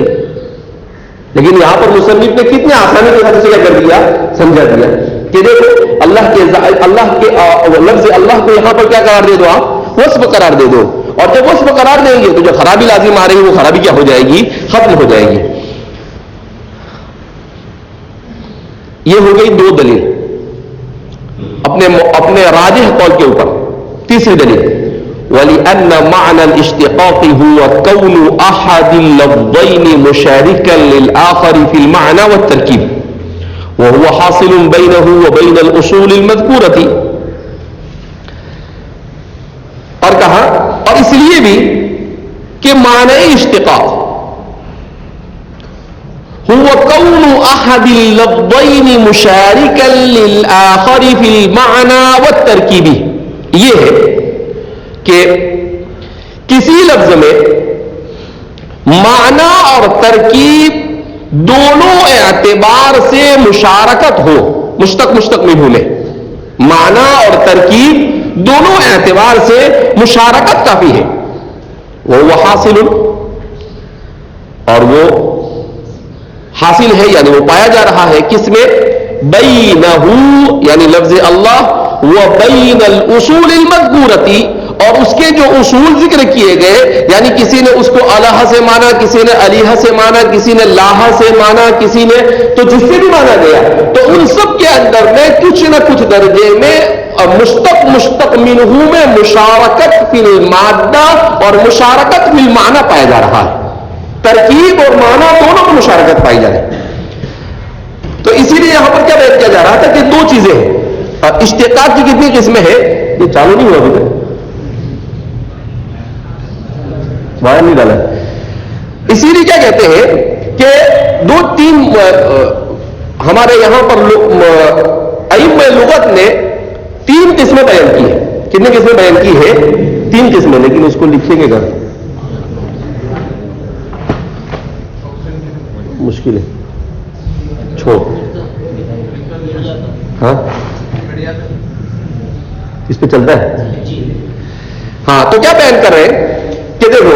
B: لیکن یہاں پر مصنف نے کتنے آسانی کے ساتھ کیا کر دیا، سمجھا دیا کہ دیکھو اللہ کے لفظ اللہ کو یہاں پر کیا قرار دے دو، آپ وصف قرار دے دو، اور جب وصف قرار دیں گے تو جو خرابی لازم آ رہی ہے وہ خرابی کیا ہو جائے گی؟ ختم ہو جائے گی. یہ ہو گئی دو دلیل اپنے راجح قول کے اوپر. تیسری دلیل وَلِأَنَّ مَعْنَى الْإِشْتِقَاقِ هُوَ كَوْنُ أَحَدِ اللَّفْظَيْنِ مُشَارِكًا لِلْآخَرِ فِي الْمَعْنَى وَالتَّرْكِيبِ وَهُوَ حَاصِلٌ بَيْنَهُ وَبَيْنَ الْأُصُولِ الْمَذْكُورَةِ. اور کہا اور اس لیے بھی کہ معنی اشتقاق هو كون احد اللفظين مشاركا للآخر في المعنى والتركيب، یہ ہے کہ کسی لفظ میں معنی اور ترکیب دونوں اعتبار سے مشارکت ہو، مشتق منہ میں معنی اور ترکیب دونوں اعتبار سے مشارکت کافی ہے. وہ حاصل، اور وہ حاصل ہے یعنی وہ پایا جا رہا ہے کس میں؟ بینہ یعنی لفظ اللہ و بین الاصول المذکورتی، اور اس کے جو اصول ذکر کیے گئے یعنی کسی نے اس کو الہ سے مانا، کسی نے علیہ سے مانا، کسی نے لاہ سے مانا، کسی نے تو جس سے بھی مانا گیا تو ان سب کے اندر میں کچھ نہ کچھ درجے میں مشتق منہ میں مشارکت فی المادہ اور مشارکت فی المعنی پایا جا رہا ہے. ترکیب اور معنی دونوں کو مشارکت پائی جائے. تو اسی لیے یہاں پر کیا بیان کیا جا رہا تھا کہ دو چیزیں ہیں. اشتقاق کی کتنی قسمیں ہیں؟ یہ چالو نہیں ہوا ابھی تک، باہر نہیں ڈالا. اسی لیے کیا کہتے ہیں کہ دو تین ہمارے یہاں پر ائمہ لغت نے تین قسمیں بیان کی ہیں. کتنی قسمیں بیان کی ہے؟ تین قسمیں، لیکن اس کو لکھیں گے گا مشکل ہے، چھوڑ. ہاں اس پہ چلتا ہے. ہاں تو کیا بیان کر رہے ہیں کہ دیکھو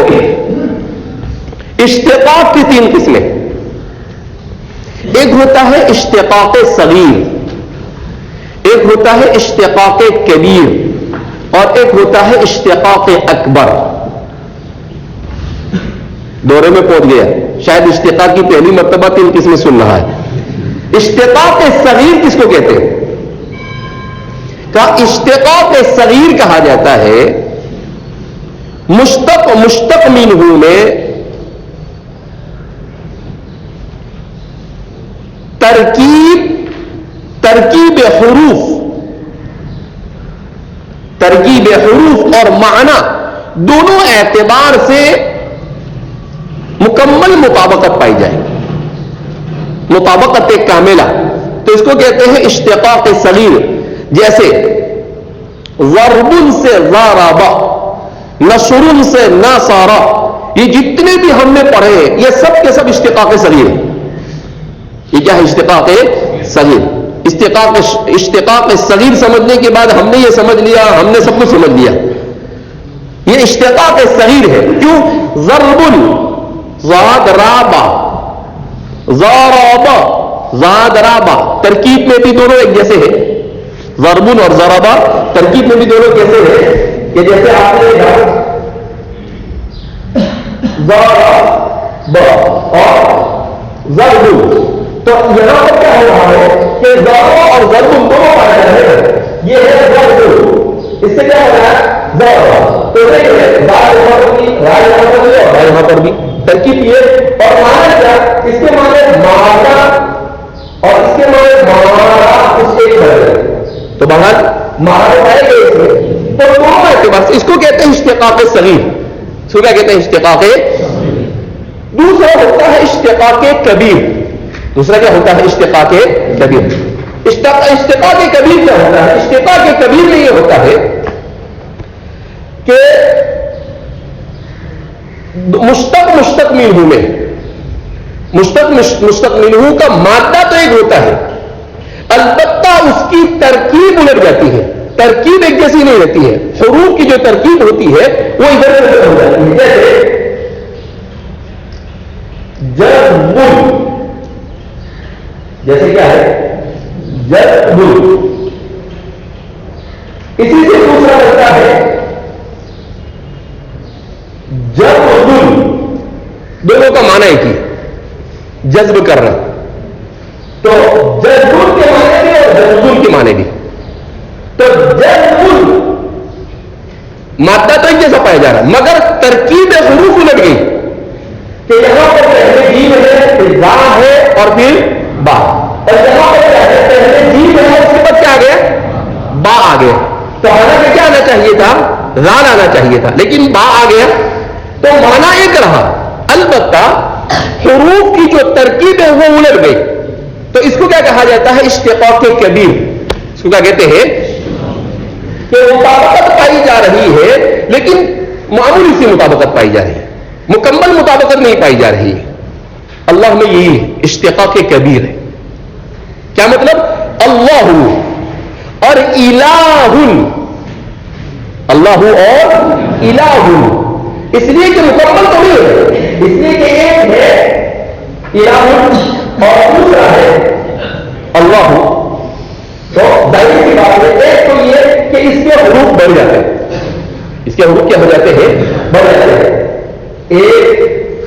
B: اشتقاق کی 3 قسمیں. ایک ہوتا ہے اشتقاق صغیر، ایک ہوتا ہے اشتقاق کبیر، اور ایک ہوتا ہے اشتقاق اکبر. دورے میں پہنچ گیا شاید اشتقاق کی پہلی مرتبہ 3 قسمیں سن رہا ہے. اشتقاق صغیر کس کو کہتے ہیں؟ کہا اشتقاق صغیر کہا جاتا ہے مشتق منہ میں ترکیب حروف اور معنی دونوں اعتبار سے مکمل مطابقت پائی جائے، مطابقت کاملہ، تو اس کو کہتے ہیں اشتقاق صغیر. جیسے ضرب سے ضرب، نشر سے نصر، یہ جتنے بھی ہم نے پڑھے یہ سب کے سب اشتقاق صغیر ہیں. یہ کیا ہے؟ اشتقاق صغیر. اشتقاق صغیر سمجھنے کے بعد ہم نے یہ سمجھ لیا، ہم نے سب کچھ سمجھ لیا. یہ اشتقاق صغیر ہے. کیوں؟ ضرب زاد رابا، ضرب زاد رابا، ترکیب میں بھی دونوں ایک جیسے ہیں. ضرب اور ضربا ترکیب میں بھی دونوں کیسے ہیں کہ جیسے آپ نے ضرب اور ضرب، تو یہاں پر کیا ہو رہا ہے کہ ضرب اور ضرب دونوں پائے جا رہے ہیں. یہ ہے ضرب، اس سے کیا ہو رہا ہے؟ ضرب. تو یہاں پر بھی ترکیب یہ، اور معنی کیا؟ اس کے معنی مارا اور اس کے معنی مارا، اس کے ایک تو بہرحال مارا پائے گئے اس میں. تو دونوں اعتبار سے اس کو کہتے ہیں اشتقاق صغیر. اس کو کیا کہتے ہیں؟ اشتقاق. دوسرا ہوتا ہے اشتقاق کبیر. دوسرا کیا ہوتا ہے؟ اشتقاق کبیر. اشتقاق کبیر کیا ہوتا ہے؟ اشتقاق کبیر میں یہ ہوتا ہے کہ مشتق منہ میں مشتق منہ کا مادہ تو ایک ہوتا ہے، البتہ اس کی ترکیب الٹ جاتی ہے. ترکیب ایک جیسی نہیں رہتی ہے. حروف کی جو ترکیب ہوتی ہے وہ ادھر ادھر ہو جاتی ہے. جیسے کیا ہے؟ جذب. اسی سے دوسرا ہوتا ہے جذب. دونوں کا معنی ایک ہی، جذب کرنا. تو جذب کے معنی بھی اور جذب کے معنی بھی. تو جذب مادہ تو ایک جیسا پایا جا رہا ہے مگر ترکیب حروف الٹ گئی کہ یہاں پر پہلے جیم ہے، پھر را ہے اور پھر با، اور یہاں پر کیا ہے؟ پہلے جیم ہے اس کے بعد کیا آ گیا؟ با آ گیا. تو حالانکہ کیا آنا چاہیے تھا؟ رال آنا چاہیے تھا، لیکن با آ گیا. تو معنی ایک رہا، البتہ حروف کی جو ترکیب ہے وہ الٹ گئی. تو اس کو کیا کہا جاتا ہے؟ اشتقاق کبیر. اس کو کیا کہتے ہیں؟ کہ مطابقت پائی جا رہی ہے لیکن معمولی سی مطابقت پائی جا رہی ہے، مکمل مطابقت نہیں پائی جا رہی ہے. اللہ میں یہی اشتقاق کبیر ہے. کیا مطلب؟ اللہ اور الہ، اللہ اور الہ، اس لیے کہ مکمل تو نہیں ہے، اس لیے کہ ایک ہے الہ اور دوسرا ہے اللہ. تو ظاہر سی بات ہے، ایک تو یہ کہ اس کے حروف بڑھ جاتے ہیں. اس کے حروف کیا ہو جاتے ہیں؟ بڑھ جاتے ہیں. ایک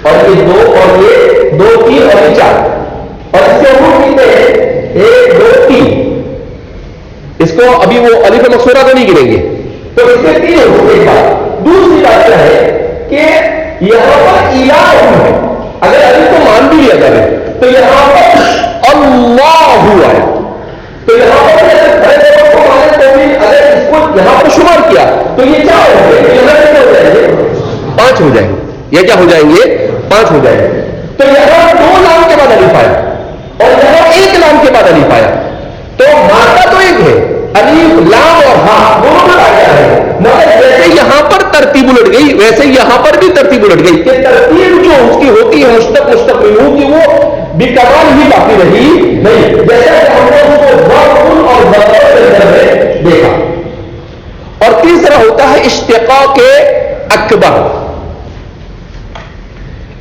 B: اور یہ دو، اور یہ دو، تین اور یہ چار. اور اس کے حروف کتنے ہیں؟ ایک، دو، تین. اس کو ابھی وہ الف مقصورہ تو نہیں گریں گے. تو اس کے 3 حروف. ایک بات. دوسری بات کیا ہے کہ یہاں پر الہ ہے. اگر الف کو مان بھی لیا جائے تو یہاں پر اللہ ہوا ہے. تو یہاں پر اگر اس کو یہاں پر شمار کیا تو یہ کیا ہو جائے گا؟ یہاں کتنے ہو جائیں گے؟ 5 ہو جائیں گے. یہ کیا ہو جائیں گے؟ 5 ہو جائیں گے. تو یہاں 2 لام کے بعد الف آیا اور یہاں 1 لام کے بعد الف آیا. تو مادہ تو ایک ہے، الف لام اور ہاں دونوں میں آیا ہے، مگر جیسے یہاں پر ترتیب الٹ گئی ویسے یہاں پر بھی ترتیب الٹ گئی کہ ترتیب جو جو اس کی ہوتی ہے مشتق منہ کی، وہ بیکمال ہی باقی رہی نہیں، جیسا کہ ہم نے اس کو ضرب اور ضرب کے اندر میں دیکھا۔ اور تیسرا ہوتا ہے اشتقاق اکبر۔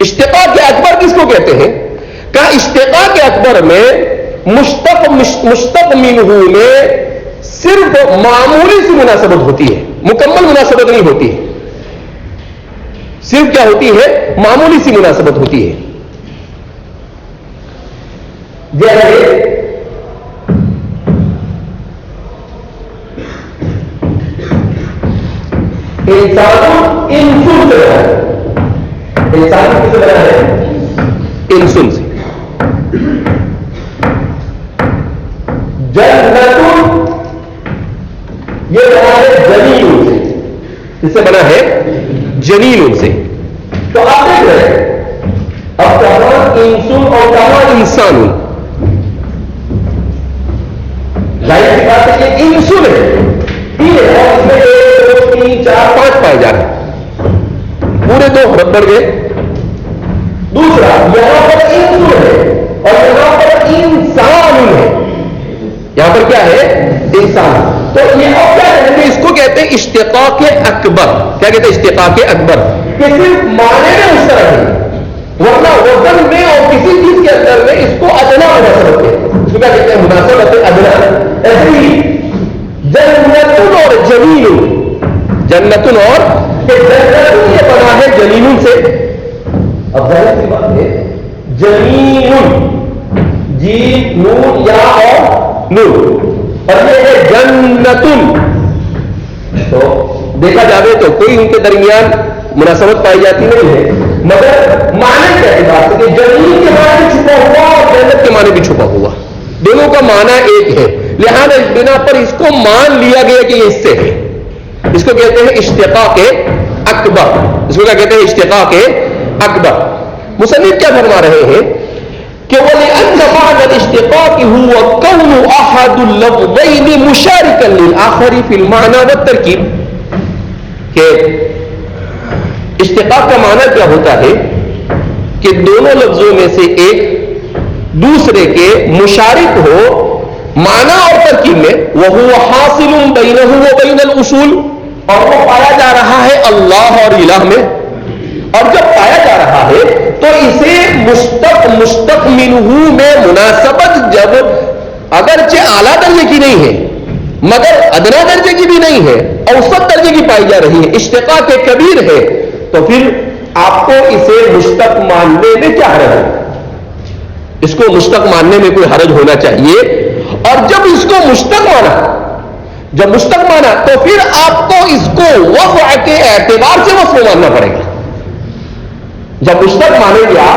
B: اشتقاق اکبر کس کو کہتے ہیں؟ کہ اشتقاق اکبر میں مشتق منہ میں صرف معمولی سی مناسبت ہوتی ہے، مکمل مناسبت نہیں ہوتی ہے، صرف کیا ہوتی ہے؟ معمولی سی مناسبت ہوتی ہے۔ جیسے انسان انسن سے بنا ہے، انسان کس سے بنا ہے؟ انسن سے۔ جنتن یہ بنا ہے جنین سے، اس سے بنا ہے جنین سے۔ تو آپ دیکھ رہے ہیں اب کہاں انسن اور کہاں انسان، ظاہر سی بات ہے کہ انسن ہے، تین ہے اور اس میں 1 2 3 4 5 پائے جا رہے ہیں، پورے 2 حرف بڑھ گئے۔ دوسرا یہاں پر انسن ہے اور یہاں پر انسان ہے، یہاں پر کیا ہے؟ انسان۔ تو یہ اب کیا کہتے ہیں؟ اس کو کہتے ہیں اشتقاق اکبر۔ کیا کہتے ہیں؟ اشتقاق اکبر، کہ صرف معنی میں اس طرح ہے، ورنہ وزن میں اور کسی چیز کے اندر میں اس کو ادنا مناسبت ہے، اس کو کیا کہتے ہیں؟ مناسبت ادنا۔ ایسے ہی جنتن اور جنین، جنتن اور جنتن یہ بنا ہے جنین سے۔ اب ظاہر سی بات ہے جنین جی نون یا اور نون، اور یہ ہے جنتن، تو دیکھا جائے تو کوئی ان کے درمیان مناسبت پائی جاتی نہیں ہے، مگر معنی کے اعتبار سے کہ جنین کے معنی بھی چھپا ہوا اور جنت کے معنی بھی چھپا ہوا، دونوں کا معنی ایک ہے، لہذا اس بنا پر اس کو مان لیا گیا کہ یہ اس سے ہے۔ اس کو کہتے ہیں اشتقاق اکبر، اس کو کیا کہتے ہیں؟ اشتقاق اکبر۔ مصنف کیا فرما رہے ہیں کہ وَلِأَنَّ مَعْنَى الْإِشْتِقَاقِ هُوَ كَوْنُ أَحَدُ اللَّفْظَيْنِ مُشَارِكًا لِلْآخَرِ فِي الْمَعْنَى وَالتَّرْكِيبِ، کہ اشتقاق کا معنی کیا ہوتا ہے؟ کہ دونوں لفظوں میں سے ایک دوسرے کے مشارک ہو معنی اور ترکیب میں، وَهُوَ حَاصِلٌ بَيْنَهُ وَبَيْنَ الْأُصُولِ، اور وہ پایا جا رہا ہے اللہ اور الہ میں، اور جب پایا جا رہا ہے تو اسے مشتق منہ میں مناسبت جب اگرچہ اعلیٰ درجے کی نہیں ہے مگر ادنا درجے کی بھی نہیں ہے، اوسط درجے کی پائی جا رہی ہے، اشتقاق کبیر ہے، تو پھر آپ کو اسے مشتق ماننے میں کیا حرج ہے؟ اس کو مشتق ماننے میں کوئی حرج ہونا چاہیے۔ اور جب اس کو مشتق مانا، جب مشتق مانا تو پھر آپ کو اس کو وضع کے اعتبار سے وصف ماننا پڑے گا۔ جب مشتق مانے گا،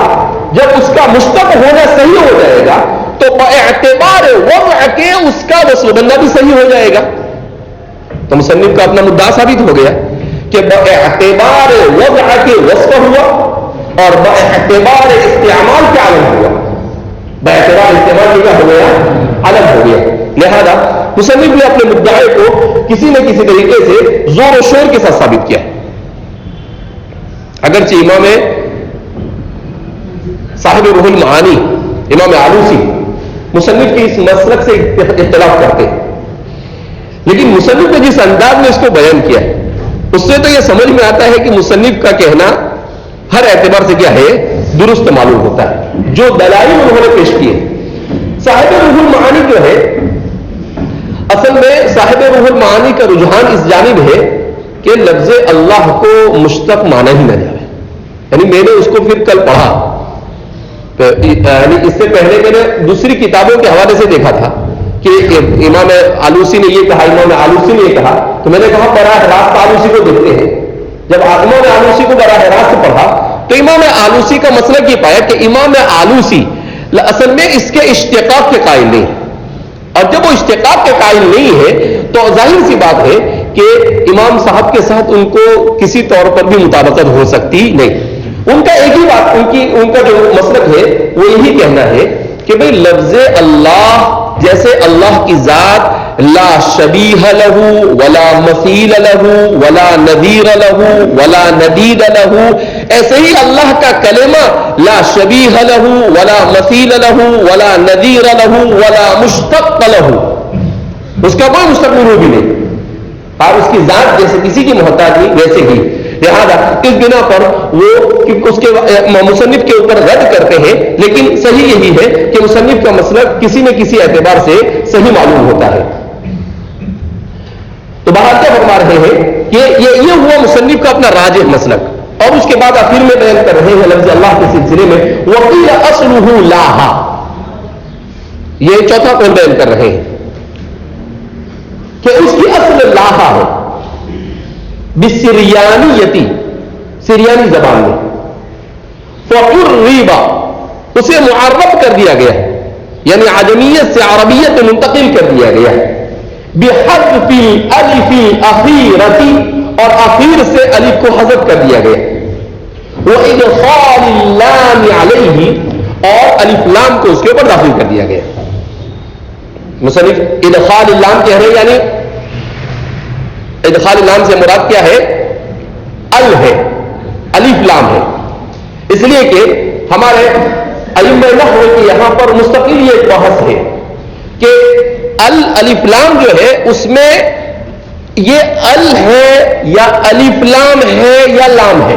B: جب اس کا مشتق ہونا صحیح ہو جائے گا تو اعتبار وضع کے اس کا وصف بننا بھی صحیح ہو جائے گا۔ تو مصنف کا اپنا مدعا ثابت ہو گیا کہ باعتبار وضع کے وصف ہوا اور باعتبار استعمال کے عالم ہوا، باعتبار استعمال کیا ہو گیا؟ عالم ہو گیا۔ لہذا مصنف نے اپنے مدعے کو کسی نہ کسی طریقے سے زور و شور کے ساتھ ثابت کیا ہے۔ اگرچہ امام صاحب روح المعانی امام آلوسی مصنف کی اس مسلک سے اختلاف کرتے ہیں، لیکن مصنف نے جس انداز میں اس کو بیان کیا ہے اس سے تو یہ سمجھ میں آتا ہے کہ مصنف کا کہنا ہر اعتبار سے کیا ہے؟ درست معلوم ہوتا ہے۔ جو دلائل انہوں نے پیش کیے، صاحب روح المعانی جو ہے، اصل میں صاحب روح المعانی کا رجحان اس جانب ہے کہ لفظ اللہ کو مشتق مانا ہی نہ جائے۔ یعنی میں نے اس کو پھر کل پڑھا، یعنی اس سے پہلے میں نے دوسری کتابوں کے حوالے سے دیکھا تھا کہ امام آلوسی نے یہ کہا، امام آلوسی نے یہ کہا، تو میں نے کہا براہ راست آلوسی کو دیکھتے ہیں۔ جب امام آلوسی کو براہ راست پڑھا تو امام آلوسی کا مسئلہ یہ پایا کہ امام آلوسی اصل میں اس کے اشتقاق کے قائل نہیں، اور جب وہ اشتقاق کے قائل نہیں ہے تو ظاہر سی بات ہے کہ امام صاحب کے ساتھ ان کو کسی طور پر بھی مطابقت ہو سکتی نہیں۔ ان کا ایک ہی بات، ان کا جو مسلک ہے وہ یہی کہنا ہے کہ بھئی لفظ اللہ جیسے اللہ کی ذات لا شبیہ لہو ولا مثیل لہو ولا نظیر لہو ولا ندید لہو، ایسے ہی اللہ کا کلمہ لا شبیہ لہو ولا مثیل لہو ولا نظیر لہو ولا مشتق لہو، اس کا کوئی مستقل بھی نہیں، اور اس کی ذات جیسے کسی کی محتاج نہیں ویسے ہی. لہذا اس بنا پر وہ اس کے مصنف کے اوپر رد کرتے ہیں، لیکن صحیح یہی ہے کہ مصنف کا مسلک کسی نہ کسی اعتبار سے صحیح معلوم ہوتا ہے. تو بہرحال کیا فرما رہے ہیں کہ یہ ہوا مصنف کا اپنا راجح مسلک، اور اس کے بعد آخر میں بیان کر رہے ہیں لفظ اللہ کے سلسلے میں وقیل اصلہ لاہا، یہ چوتھا قول بیان کر رہے ہیں کہ اس کی اصل لاہا ہے بسریانیتی، سریانی زبان میں، فقربا اسے معرب کر دیا گیا ہے، یعنی عجمیت سے عربیت میں منتقل کر دیا گیا ہے، بحذف الالف الاخیرتی، اور اخیر سے الف کو حذف کر دیا گیا، وادخال اللام علیہ، اور الف لام کو اس کے اوپر داخل کر دیا گیا. مصنف ادخال اللام کہہ رہے ہیں، یعنی ادخال لام سے مراد کیا ہے؟ ال ہے، الف لام ہے، اس لیے کہ ہمارے ائمہ نحو کی یہاں پر مستقل یہ ایک بحث ہے کہ الف لام جو ہے اس میں یہ ال ہے یا الف لام ہے یا لام ہے.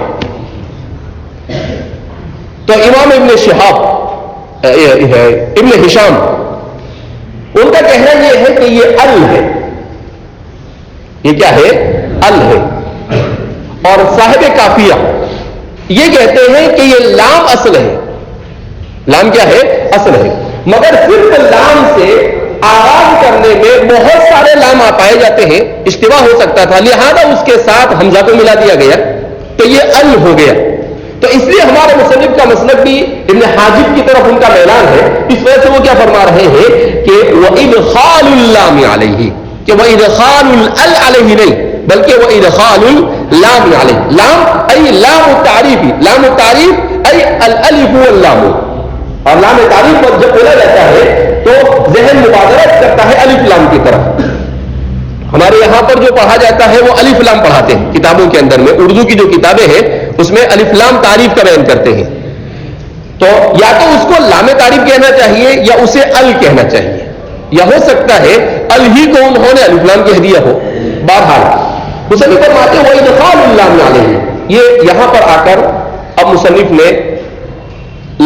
B: تو امام ابن شہاب ابن ہشام ان کا کہنا یہ ہے کہ یہ ال ہے، یہ کیا ہے؟ ال ہے. اور صاحب کافیہ یہ کہتے ہیں کہ یہ لام اصل ہے. لام کیا ہے؟ اصل ہے، مگر صرف لام سے آغاز کرنے میں بہت سارے لام پائے جاتے ہیں، اشتباہ ہو سکتا تھا، لہذا اس کے ساتھ حمزہ کو ملا دیا گیا تو یہ ال ہو گیا. تو اس لیے ہمارے مصنف کا مسلک بھی ابن حاجب کی طرف ان کا میلان ہے. اس وجہ سے وہ کیا فرما رہے ہیں کہ وَإِدْخَالُ اللَّامِ عَلَيْهِ، کہ وَإِدْخَالُ الْأَلْ عَلَيْهِ نہیں بلکہ وَإِدْخَالُ اللَّامِ عَلَيْهِ، لام ای لام التعریف، لام التعریف ای الالف واللام، اور لام تعریف پر جب بولا جاتا ہے تو ذہن مبادرت کرتا ہے الف لام کی طرف. ہمارے یہاں پر جو پڑھا جاتا ہے وہ الف لام پڑھاتے ہیں کتابوں کے اندر میں، اردو کی جو کتابیں ہیں اس میں الف لام تعریف کا بیان کرتے ہیں. تو یا تو اس کو لام تعریف کہنا چاہیے یا اسے ال کہنا چاہیے، یا ہو سکتا ہے ال ہی کو انہوں نے الف لام کہہ دیا ہو. بہرحال مصنف فرماتے ہیں وَإِدْخَالُ اللَّامِ عَلَيْهِ، یہ یہاں پر آ کر اب مصنف نے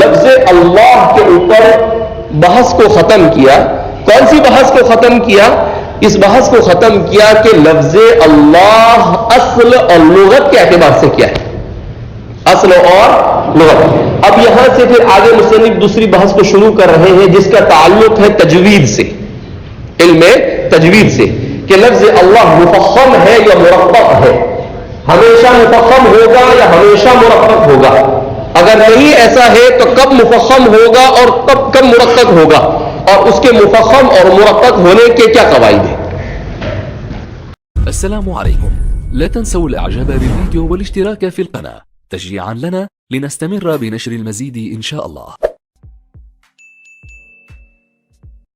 B: لفظ اللہ کے اوپر بحث کو ختم کیا. کون سی بحث کو ختم کیا؟ اس بحث کو ختم کیا کہ لفظ اللہ اصل اور لغت کے اعتبار سے کیا ہے، اصل اور لغت. اب یہاں سے پھر آگے مصنف دوسری بحث کو شروع کر رہے ہیں جس کا تعلق ہے تجوید سے، علم تجوید سے، کہ لفظ اللہ مفخم ہے یا مرقق ہے، ہمیشہ مفخم ہوگا یا ہمیشہ مرقق ہوگا، اگر نہیں ایسا ہے تو کب مفخم ہوگا اور کب مرقق ہوگا، اور اس کے مفخم اور مرقق ہونے کے کیا قواعد ہیں.
C: السلام عليكم، لا تنسوا الاعجاب بالفيديو والاشتراك في القناة تشجيعا لنا لنستمر بنشر المزيد إن شاء الله.